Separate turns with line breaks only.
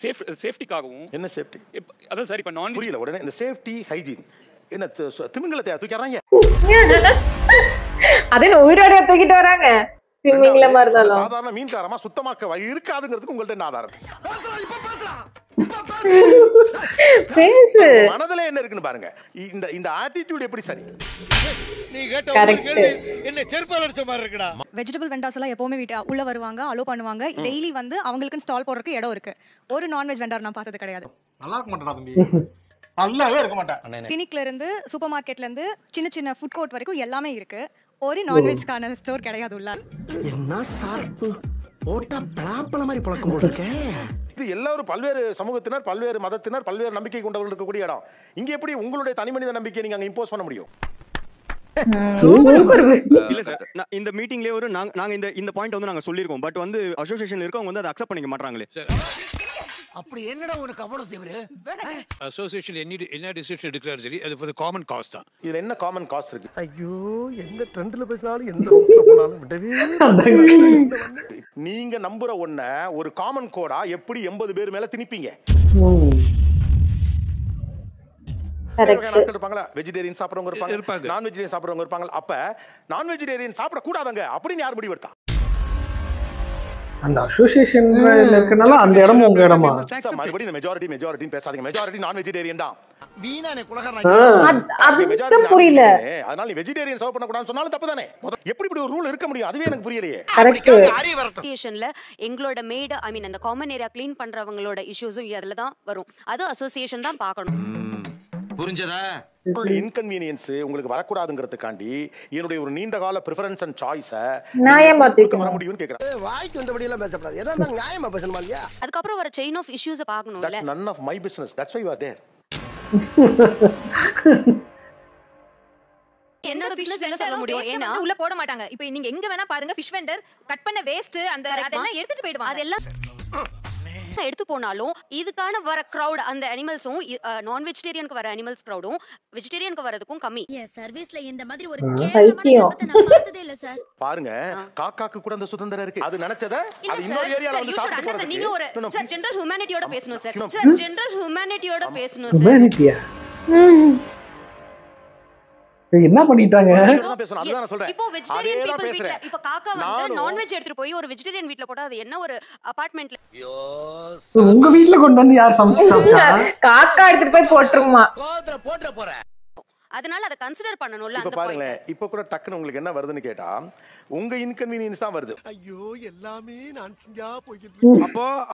சேஃப்டிக்காகவும்
என்ன சேஃப்டி?
அதான் சார் இப்போ நான்
புரியல உடனே இந்த சேஃப்டி ஹைஜீன் என்ன திமிங்கலத்தை தூக்கிறாங்க.
அதே உயிரோடையா தூக்கிட்டு வராங்க. திமிங்கலமா இருந்தாலும்
சாதாரண மீன்காரமா சுத்தமாக்க இருக்காதுங்கிறதுக்கு உங்கள்ட்ட என்ன ஆதாரம்?
பேசு.
மனதுல என்ன இருக்குன்னு பாருங்க. இந்த இந்த ஆட்டிட்யூட் எப்படி சரி?
நீ கேட்ட கேள்வி என்ன செருப்பால அடிச்ச மாதிரி இருக்குடா.
வெஜிடபிள் வெண்டார்ஸ் எல்லாம் எப்பவுமே அலோ பண்ணுவாங்க, அலோ பண்ணுவாங்க. டெய்லி வந்து அவங்களுக்கு ஸ்டால் போடுறதுக்கு இடம் இருக்கு. ஒரு நான்வெஜ் வெண்டார் நான் பார்த்தது கிடையாது.
நல்லா இருக்க மாட்டேடா தம்பி. நல்லாவே இருக்க மாட்டேன்.
கிளினிக்ல இருந்து சூப்பர் மார்க்கெட்ல இருந்து சின்ன சின்ன ஃபுட் கோர்ட் வரைக்கும் எல்லாமே இருக்கு. ஒரு நான்வெஜ்க்கான ஸ்டோர் கிடையாது உள்ள.
என்ன சார்பு போட்டா பலாப்பழ மாதிரி பழக்கம் போட்டுருக்க.
இது எல்லாரும் பல்வேறு சமூகத்தினர், பல்வேறு மதத்தினர், பல்வேறு நம்பிக்கை கொண்டவர்கள் இருக்கக்கூடிய இடம். இங்க எப்படி உங்களுடைய தனி மனித நம்பிக்கையை நீங்க அங்க இம்போஸ் பண்ண முடியும்?
இல்ல சார், இந்த மீட்டிங்லயே ஒரு நாங்க இந்த பாயிண்ட் வந்து நாங்க சொல்லிருக்கோம். பட் வந்து அசோசியேஷன்ல இருக்கவங்க வந்து அதை அக்செப்ட் பண்ணிக்க மாட்டாங்களே.
அப்படி என்னடா உனக்கு அவ்வளவு தீவிர?
அசோசியேஷன் என்ன டிசிஷன் எடுக்கிறாரு சரி, அது ஃபார் காமன் காஸ் தான்.
இதுல என்ன காமன் காஸ்ட் இருக்கு?
ஐயோ எந்த ட்ரெண்ட்ல பேசினாலும் எந்த ரூட்ல போனாலும் விடவே.
நீங்க நம்புற ஒண்ண ஒரு காமன் கோடா எப்படி 80 பேர் மேல திணிப்பீங்க? இருப்பாங்களா? வெஜிடேரியன் சாப்பிடுறவங்க இருப்பாங்க, நான் வெஜிடேரியன் சாப்பிடுறவங்க இருப்பாங்க. அப்ப நான் வெஜிடேரியன் சாப்பிட கூடாதுங்க அப்படின்னு யார் முடிவெடுத்தா?
அந்த அசோசியேஷன்ல இருக்கனால அந்த இடமும் உங்க இடமா?
மறுபடியும் இந்த மெஜாரிட்டின்னு பேசாதீங்க. மெஜாரிட்டி நான் வெஜிடேரியன் தான்.
வீணானே குலகாரன்.
அது புரியல.
அதனால நீ வெஜிடேரியன் சர்வ் பண்ண கூடாதுன்னு சொன்னாலும் தப்பு தானே. எப்படி இப்படி ஒரு ரூல் இருக்க முடியும்? அதுவே எனக்கு புரியலையே.
அசோசியேஷன்ல எங்களோட மேட் ஐ மீன் அந்த காமன் ஏரியா க்ளீன் பண்றவங்களோட இஷ்யூஸும் அதுல தான் வரும். அது அசோசியேஷன் தான் பார்க்கணும்.
புரிஞ்சதா?
இன்கன்வீனியன்ஸ் உங்களுக்கு வரக்கூடாதுங்கிறதுக்காண்டி என்னுடைய ஒரு நீண்ட கால பிரெஃபரன்ஸ் அண்ட் சாய்ஸ
நியாயமா தூக்க
வர முடியும்னு கேக்குறேன்.
வாய்க்கு வந்தபடி எல்லாம் பேசக்கூடாது. எதா இருந்தாலும் நியாயமா பேசணுமா இல்லையா?
அதுக்கு அப்புறம் வர செயின் ஆஃப் இஷ்யூஸ் பார்க்கணும்ல.
That's none of my business. That's why you are there.
என்னோட பிசினஸ் என்ன சொல்ல முடியும்? ஏன்னா
உள்ள போட மாட்டாங்க. இப்போ நீங்க எங்க வேணா பாருங்க, ஃபிஷ் வெண்டர் கட் பண்ண வேஸ்ட் அந்த அதெல்லாம் எடுத்துட்டு போய்டுவாங்க. அதெல்லாம் எடுத்து போனாலும் இதுக்கான வர கிரவுட் அந்த அனிமல்ஸும் நான் வெஜிடேரியனுக்கு வர அனிமல்ஸ் கிரவுடும் வெஜிடேரியனுக்கு வரதுக்கும் கம்மி.
சர்வீஸ்ல இந்த மாதிரி ஒரு கேவலமான சம்பத்தை நான் பார்த்ததே இல்ல சார்.
பாருங்க, காக்காக்கு கூட அந்த சுதந்திரம் இருக்கு. அது நினைச்சத அது இன்னொரு ஏரியால வந்து சாப்பிட்டு போறது.
நீங்க ஒரு சார் ஜெனரல் ஹியூமனிட்டியோட பேசணும் சார். சார் ஜெனரல் ஹியூமனிட்டியோட பேசணும் சார்.
ஹியூமனிட்டியா? என்ன பண்ணிட்டாங்க?
இப்போ வெஜிடேரியன் பீப்பிள் வீட்ல இப்ப காக்கா வந்து நான்வெஜ் எடுத்துட்டு போய் ஒரு வெஜிடேரியன் வீட்ல போட்டா அது என்ன ஒரு அபார்ட்மெண்ட்ல
உங்க வீட்ல கொண்டு வந்து யார் சமைச்சாங்க?
காக்கா எடுத்துட்டு போய் போட்டுருமா?
கோவத்துல போட்ற போற.
அதனால அத கன்சிடர் பண்ணனும்ல.
அந்த பாருங்க, இப்ப கூட டக்குன்னு உங்களுக்கு என்ன வருதுன்னு கேட்டா உங்க இன்கன்வீனியன்ஸ் தான் வருது.
ஐயோ எல்லாமே நான் சிங்கா போயிட்டு.
அப்போ